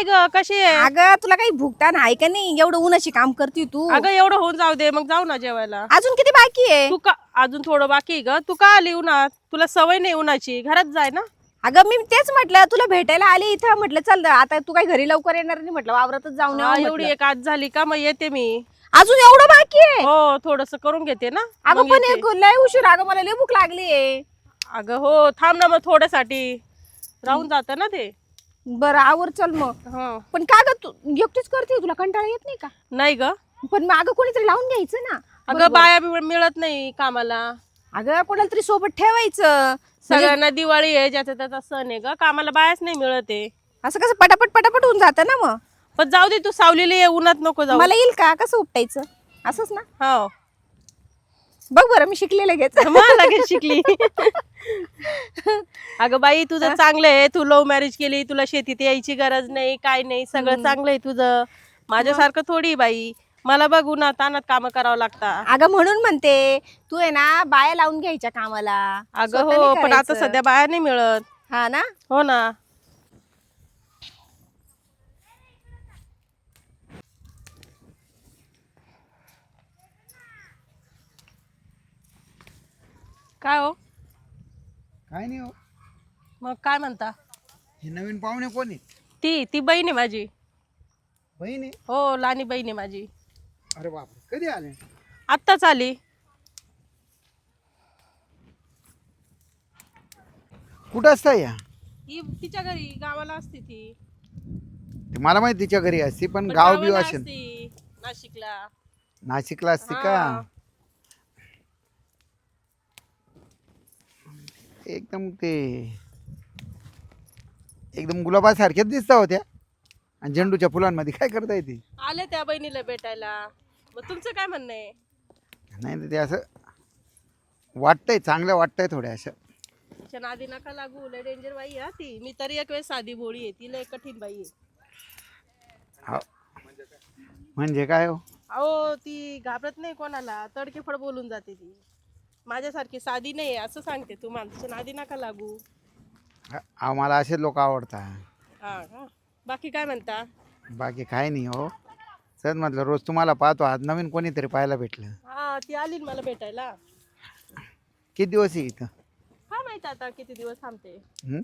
काय ग कशी आहे? अगं तुला काही भुगतान आहे का नाही? एवढं उन्हाची काम करते तू. अगं एवढं होऊन जाऊ दे, मग जाऊ ना जेवायला. अजून किती बाकी आहे? तू का अजून थोडं बाकी आहे ग. तू का आली उन्हात? तुला सवय नाही उन्हाची, घरात जाय ना. अगं मी तेच म्हटलं तुला भेटायला आले इथं, म्हटलं चल आता तू काही घरी लवकर येणार नाही, म्हटलं वावरातच जाऊन हा, यावं एवढी म्हटलं. एक आज झाली का मग येते मी. अजून एवढं बाकी आहे? हो, थोडस करून घेते ना. अगं मग पण येते. एक लय उशीर, अगं मला लय भूक लागली. अगं हो, थांब ना मग थोड्यासाठी. राहून जात ना ते. बरं आवर चल मग. हा. पण का ग तू एकटीच करते, तुला कंटाळा येत नाही का? नाही ग. पण मग अगं कोणीतरी लावून घ्यायचं ना. अगं बाया मिळत नाही कामाला. अगं कोणाला तरी सोबत ठेवायचं. सगळ्यांना दिवाळी आहे, ज्याचा त्याचा सण आहे ग, कामाला बायाच नाही मिळत आहे. असं कसं पटापट पटापट होऊन जातं ना मग. पण जाऊ दे, तू सावलेली आहे, उन्हात नको जाऊ. मला येईल का? कसं उपटायचं असंच ना? हो. बघ बरं मी शिकलेलं घ्यायचं. मग लगेच शिकली. अगं बाई तुझं चांगलं आहे, तू लव्ह मॅरेज केली, तुला शेतीत यायची गरज नाही, काय नाही, सगळं चांगलं आहे तुझं. माझ्यासारखं थोडी बाई, मला बघ उन्हात तानात काम करावं लागतात. अगं म्हणून म्हणते तू आहे ना बाया लावून घ्यायच्या कामाला. अगं स्वतः हो, नाही पण आता करायचं. सध्या बाया नाही मिळत. हा ना. हो ना. काय हो? काय नाही हो. मग काय म्हणता? हे नवीन पाहुणे कोण आहेत? ती बहीण आहे माझी. बहीण आहे? हो, लहानी बहीण आहे माझी. अरे बापरे, कधी आले? आत्ताच आली. कुठं असता या? ही तिच्या घरी गावाला असते ती. ते मला माहिती तिच्या घरी असते, पण पण गाव गावाला बिव असेल. असती, नाशिकला. नाशिकला असते हा. का? एकदम ते एकदम गुलाबासारख्याच दिसता होत्या. आणि झेंडूच्या फुलांमध्ये काय करता येते? आले त्या बहिणीला भेटायला. मग तुमचं काय म्हणणं आहे? नाही ते असं वाटतंय, चांगलं वाटतंय थोड्या असं. तिच्या नादी नका लागू, लय डेंजर बाई आहे ती. मी तरी एक वेळेस साधी भोळी आहे, ती लय कठीण बाई आहे. हो. म्हणजे काय हो? अहो ती घाबरत नाही कोणाला, तडकेफड बोलून जाते ती. माझ्यासारखी साधी नाही आहे असं सांगते तुम्हाला. तिच्या नादी नका लागू. आम्हाला असे लोक आवडतात. हा का? बाकी काय म्हणता? बाकी काय नाही हो. सर म्हटलं रोज तुम्हाला पाहतो, आज नवीन कोणीतरी पाहायला भेटलं. हा, ती आली ना मला भेटायला. किती दिवस आहे इथं? काय माहित आता किती दिवस थांबते, हं?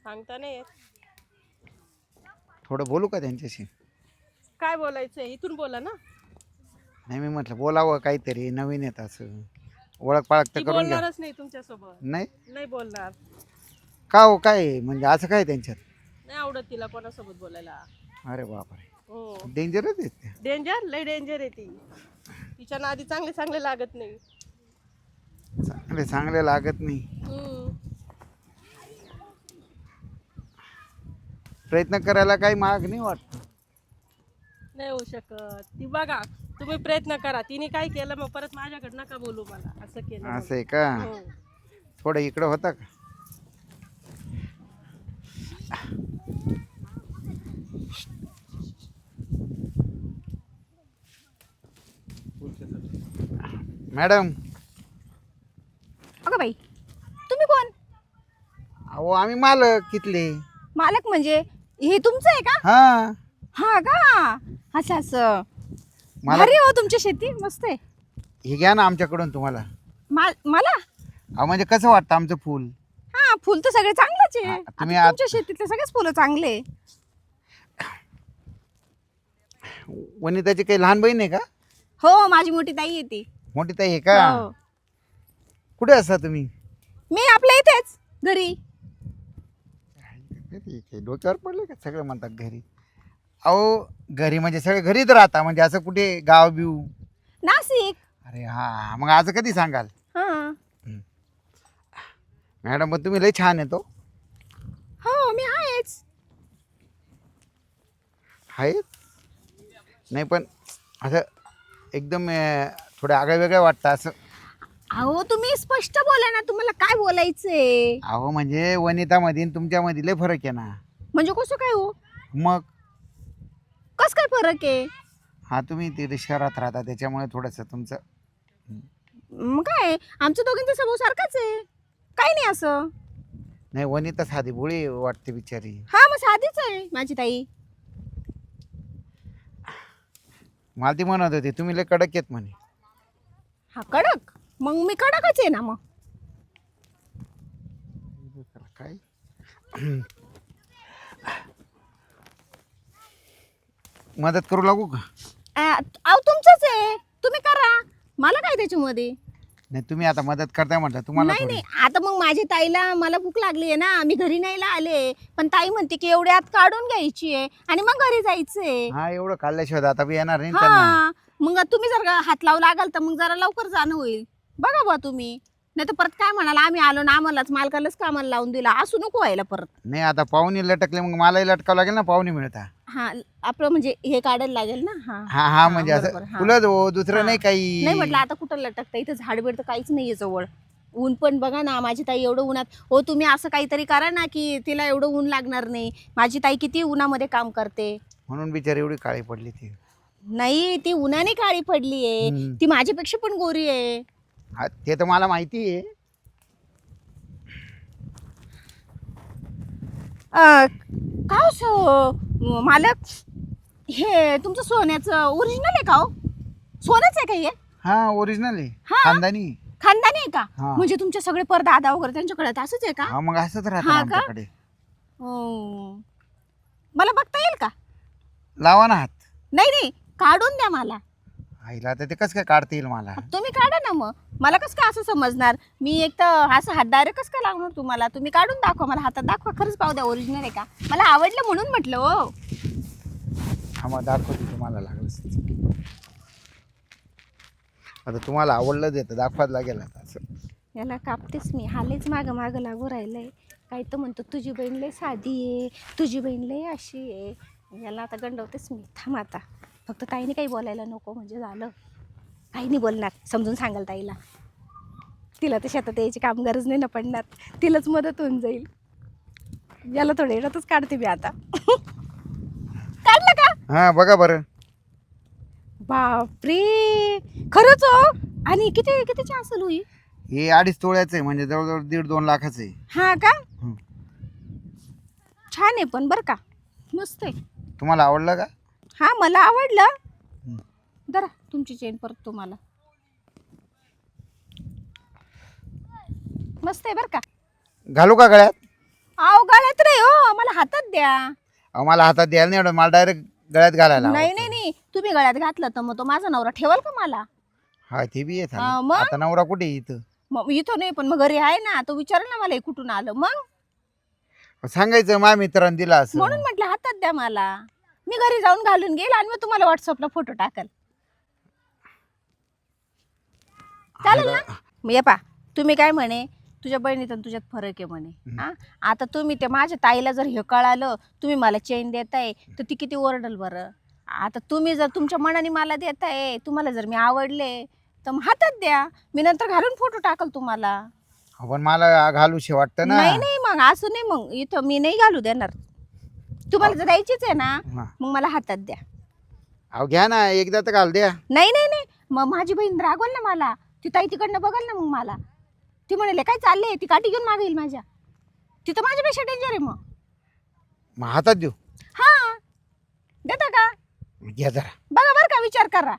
सांगता नाही येत. थोडं बोलू का त्यांच्याशी? काय बोलायचंय इथून बोला ना. नाही मी म्हटलं बोलावं काहीतरी, नवीन येत असं ओळख पाळख तर ती करून घ्या. बोलणारच नाही तुमच्यासोबत. नाही नाही बोलणार. का हो, काय आहे? म्हणजे असं काय त्यांच्यात? नाही आवडत तिला कोणासोबत बोलायला. अरे बापरे, हो, डेंजरच आहेत ते. डेंजर, लय डेंजर आहे ती. तिच्या नादी चांगले चांगले लागत नाही. चांगले चांगले लागत नाही. हम्म. प्रयत्न करायला काही माग नाही वाटत. नाही होऊ शकत. ती बघा, तुम्ही प्रयत्न करा. तिने काय केलं मग परत माझ्याकडे नका बोलू मला. असं केलं मग. असं आहे का? हो. थोडं इकडं होता का? मॅडम. अगं बाई तुम्ही कोण? अहो आम्ही मालक कितले. मालक म्हणजे हे तुमचं आहे का? हा, हा का? असं असं मला भारी हो तुमची शेती, मस्त आहे. हे घ्या ना आमच्याकडून तुम्हाला. मला अहो म्हणजे कसं वाटतं आमचं फुल? हा, फुल तर सगळे चांगलेच आहे. हा, आता तुम्ही तुमच्या शेतीतले सगळेच फुलं चांगले. वनिताची काही लहान बहीण आहे का? हो, माझी मोठी ताई आहे ती. मोठी ताई आहे का? हो. कुठे असता तुम्ही? मी आपल्या इथेच घरी. ठीक आहे, डोक्यावर पडले का सगळं म्हणतात घरी? अहो घरी म्हणजे सगळे घरीच राहता, म्हणजे असं कुठे गाव बिव? नाशिक. अरे हा, मग आज कधी सांगाल? हा. मॅडम पण तुम्ही लय छान येतो. हो मी आहेच. आहेत नाही पण असं एकदम थोडं आगळं वेगळं वाटतं असं. अहो तुम्ही स्पष्ट बोला ना, तुम्हाला काय बोलायचंय? अहो म्हणजे वनितामध्ये आणि तुमच्यामध्ये लय फरक आहे ना. म्हणजे कसं काय हो? मग कस काय फरक आहे? हा, तुम्ही तिथे शहरात राहता त्याच्यामुळे थोडंसं तुमचं. मग काय, आमच्या दोघींचा स्वभाव सारखाच आहे, काही नाही असं. नाही, वनिता साधी भोळी वाटते बिचारी. हा मग साधीच आहे माझी ताई. मला ती म्हणत होती तुम्ही लय कडक येत म्हणे. हा कडक, मग मी कडकच आहे ना मग. काय मदत करू लागू का? अहो तुमचंच आहे, तुम्ही करा, मला काय त्याच्यामध्ये. नाही तुम्ही आता मदत करताय म्हटलं तुम्हाला नाही थोडी. नाही, आता मग माझ्या ताईला मला भूक लागली आहे ना, मी घरी न्यायला आले, पण ताई म्हणते की एवढी आत काढून घ्यायची आहे आणि मग घरी जायचंय. हा एवढं काढल्याशिवाय आता बी येणार नाही त्यांना. हा मग तुम्ही जर का हात लावू लागाल तर मग जरा लवकर जाणं होईल. बघा बा तुम्ही, नाही तर परत काय म्हणाल आम्ही आलो ना आम्हालाच मालकालाच कामाला लावून दिला, असं नको व्हायला परत. नाही आता पाहुणे लटकले मग मलाही लटकावं लागेल ना पाहुणे मिळता. हा आपलं म्हणजे हे काढायला लागेल ना. हा हा हा म्हणजे बरोबर, असं हा. फुलंच हो दुसरं हा. नाही काही. नाही म्हटलं आता कुठं लटकतं, इथं झाडबीड तर काहीच नाहीये जवळ. ऊन पण बघा ना, माझी ताई एवढं उन्हात. हो तुम्ही असं काहीतरी करा ना की तिला एवढं ऊन लागणार नाही. माझी ताई किती उन्हामध्ये काम करते. म्हणून बिचारी एवढी काळी पडली ती. नाही ती उन्हाने काळी पडली आहे, हम्म. ती माझ्यापेक्षा पण गोरी आहे. हा, ते तर मला माहिती आहे. का सो मालक, हे तुमचं सोन्याचं ओरिजिनल आहे का हो? सोनंच आहे का हे? हा ओरिजिनल आहे. हा. खानदानी. खानदानी आहे का? हा. म्हणजे तुमचे सगळे परदादा वगैरे त्यांच्याकडे असंच आहे का? हा मग असंच राहतं हा ना का? आमच्याकडे. हो. मला बघता येईल का? लावा ना हात. नाही नाही, काढून द्या मला. आईला आता ते कसं काय काढता येईल मला. तुम्ही काढा ना मग. मला कसं काय असं समजणार? मी एक तर असं हात डायरेक्ट कसं काय लागणार तुम्हाला? तुम्ही काढून दाखवा मला, हातात दाखवा, खरंच पाहू द्या ओरिजिनल आहे का. मला आवडलं म्हणून म्हटलं हो. हा मग दाखवते तुम्हाला लागलं. आता तुम्हाला आवडलं देतं दाखवायला लागेल आता असं. याला कापतेच मी, हालेच मागं मागं लागू राहिलंय. काही तर म्हणतो तुझी बहीण लय साधी आहे, तुझी बहीण लय अशी आहे. याला आता गंडवतेच मी. थांब आता, फक्त ताईने काही बोलायला नको म्हणजे झालं. काही नाही बोलणार, समजून सांगाल ताईला. तिला तर शेतात यायची काम गरज नाही ना पडणार, तिलाच मदत होऊन जाईल. याला थोडं येण्यातच काढते मी आता. काढलं का? हा बघा बरं. बापरे, खरंच हो. आणि किती कितीची असेल होई? हे 2.5 तोळ्याचं आहे म्हणजे जवळजवळ 1.5-2 लाखाचं आहे. हा का? हं. छान आहे पण बरं का, मस्त आहे. तुम्हाला आवडलं का? हा मला आवडलं. हं. धरा तुमची चेन परत तुम्हाला. मस्त आहे बरं का. घालू का गळ्यात? आव गळ्यात नाही हो, मला हातात द्या. अहो मला हातात द्यायला नाही एवढं, मला डायरेक्ट गळ्यात घालायला नाही आवडतं. नाही नाही, तुम्ही गळ्यात घातलं तर मग तो माझा नवरा ठेवाल का मला? हा ते बी येत हा, मग? आता नवरा कुठे आहे इथं? मग इथं नाही पण मग घरी आहे ना, तो विचारेल ना मला हे कुठून आलं. मग सांगायचं माझ्या मित्रांनी दिला असं. म्हणून म्हटलं हातात द्या मला. मी घरी जाऊन घालून घेईल आणि मग तुम्हाला व्हॉट्सअपला फोटो टाकल. चालेल ना? मग ये पा, तुम्ही काय म्हणे तुझ्या बहिणीत आणि तुझ्यात फरक आहे म्हणे. हा आता तुम्ही ते माझ्या ताईला जर हे कळालं तुम्ही मला चेन देताय तर ती किती ओरडल बरं. आता तुम्ही जर तुमच्या मनाने मला देताय, तुम्हाला जर मी आवडले तर मग हातात द्या, मी नंतर घालून फोटो टाकल तुम्हाला. पण मला घालूशी वाटतं ना. नाही नाही, मग असं नाही, मग इथं मी नाही घालू देणार. तुम्हाला जर द्यायचीच आहे ना हा. मग मला हातात द्या. अहो घ्या ना एकदा तर घाल द्या. नाही नाही नाही, मग माझी बहीण रागवल ना मला, ती ताई तिकडनं बघाल ना मग मला. ती म्हणाले काय चाललंय, ती काठी घेऊन मागे येईल माझ्या. ती तर माझ्यापेक्षा डेंजर आहे. मग हातात देऊ. हा देता का? घ्या जरा. बघा बरं का, विचार करा.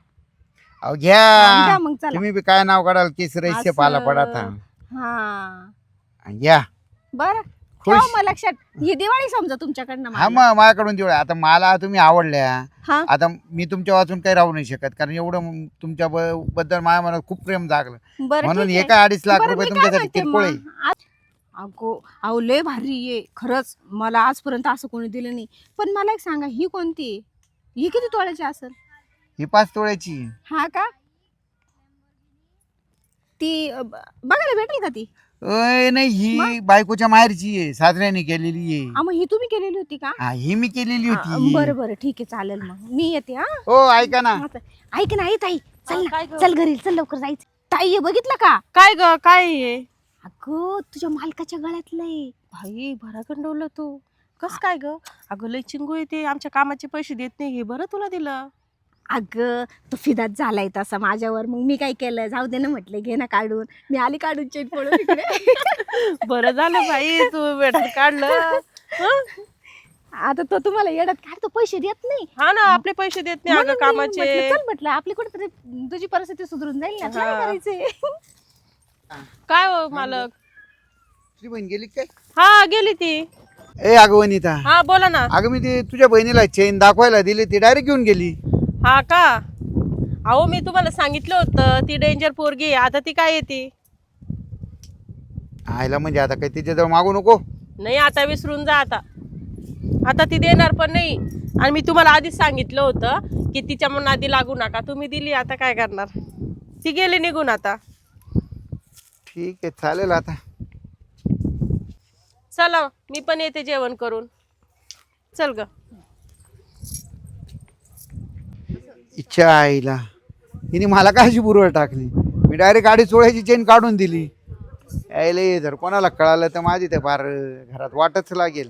अहो द्या घ्या. मग चला. तुम्ही बी काय नाव काढाल केसरी से पाला पडा था. हा घ्या. बरं खुश. ठेवा मग लक्षात. ही दिवाळी समजा तुमच्याकडनं हा मला. मग माझ्याकडून तेवढं. आता मला तुम्ही आवडल्या, हा आता मी तुमच्या वाचून काही राहू नाही शकत कारण एवढं तुमच्या बद्दल माझ्या मनात खूप प्रेम जागलं. बरं म्हणून ठीक हे आहे. काय 2.5 लाख बरं, रुपये मी काय तुमच्यासाठी म्हणते किरकोळ आहे. मग, अगो अहो लय भारी आहे खरंच. मला आजपर्यंत असं कोणी दिलं नाही. पण मला एक सांगा, ही कोणती आहे? ही किती तोळ्याची असेल? ही 5 तोळ्याची. हा का? ती बघायला भेटेल का ती? नाही ही बायकोच्या माहेरची आहे, सासऱ्याने केलेली आहे. मग ही तुम्ही केलेली होती का? हा ही मी केलेली होती. बरं बरं ठीक आहे, चालेल. मग मी येते. हा हो ऐका ना. ऐक ना, आई ताई चल काय ना, गं? चल घरी चल, लवकर जायचं. ताई हे बघितलं का? काय ग काय हे? अगं तुझ्या मालकाच्या गळ्यातलंय. भाई भरा गंडवलं तू. कस काय ग? अगं लय चिंगू येते, आमच्या कामाचे पैसे देत नाही, हे बरं तुला दिलं. अगं तो फिदाच झालाय तसा माझ्यावर. मग मी काय केलं, जाऊ दे ना म्हटलं, घे ना काढून. मी आली काढून चेन पडून इकडे. बरं झालं भाई तू भेटून काढलं. हं? आता तो तुम्हाला येड्यात काढतो, पैसे देत नाही. हा ना, आपले पैसे देत नाही अगं म्हणून मी कामाचे. म्हटलं, चल म्हटलं आपली कुठेतरी तुझी परिस्थिती सुधरून जाईल ना, काय हा. करायचंय. काय हो मालक? तुझी बहीण गेली काय? हा गेली ती. ए अगं वनिता, हा बोला ना. अगं मी ती तुझ्या बहिणीला चेन दाखवायला दिली, ती डायरेक्ट घेऊन गेली. हा का? अहो मी तुम्हाला सांगितलं होतं ती डेंजर पोरगी आहे. आता ती काय येते? आयला म्हणजे आता काही तिच्याजवळ मागू नको. नाही आता विसरून जा. आता ती देणार पण नाही. आणि मी तुम्हाला आधीच सांगितलं होतं की तिच्या नादी लागू नका. तुम्ही दिली, आता काय करणार? ती गेली निघून आता. ठीक आहे चालेल आता. चला मी पण येते जेवण करून. चल ग. इच्छा आईला हिने मला काय अशी बुरवळ टाकली. मी डायरेक्ट गाडी चोळ्याची चेन काढून दिली. यायला जर कोणाला कळालं तर माझी ते फार घरात वाटच लागेल.